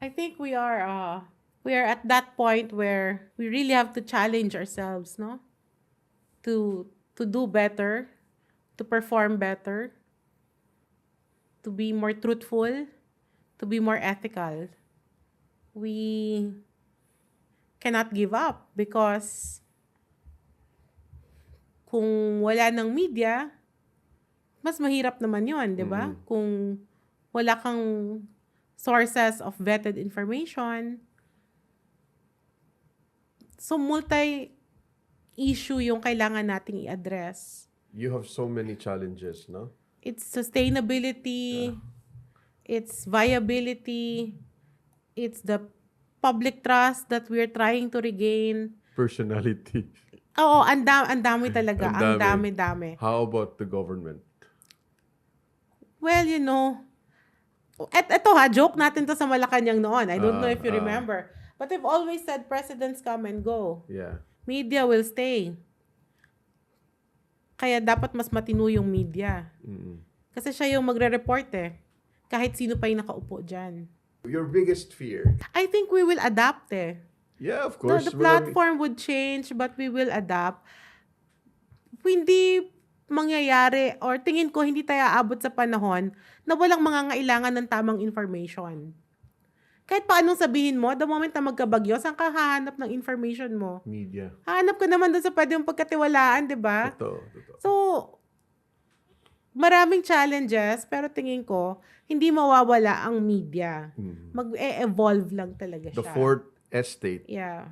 I think we are at that point where we really have to challenge ourselves, no? To do better, to perform better, to be more truthful, to be more ethical. We cannot give up because kung wala ng media, mas mahirap naman 'yon, 'di ba? Mm-mm. Kung wala kang sources of vetted information. So multi-issue yung kailangan nating i-address. You have so many challenges, no? It's sustainability, it's viability, it's the public trust that we're trying to regain. Personality. Oo, ang dami talaga, Ang ang dami. dami-dami. How about the government? Well, eto joke natin to sa Malacanang noon. I don't know if you remember. But we've always said presidents come and go. Yeah. Media will stay. Kaya dapat mas matino yung media. Mm-mm. Kasi siya yung magre-report eh. Kahit sino pa yung nakaupo dyan. Your biggest fear? I think we will adapt eh. Yeah, of No, course. the platform would change but we will adapt. Hindi mangyayari or tingin ko hindi tayo aabot sa panahon na walang mangangailangan ng tamang information. Kahit paanong sabihin mo, the moment na magkabagyo, saan ka hahanap ng information mo? Media. Hahanap ka naman doon sa pwede mong pagkatiwalaan, di ba? Totoo. So, maraming challenges, pero tingin ko, hindi mawawala ang media. Mag-e-evolve lang talaga siya. The fourth estate. Yeah.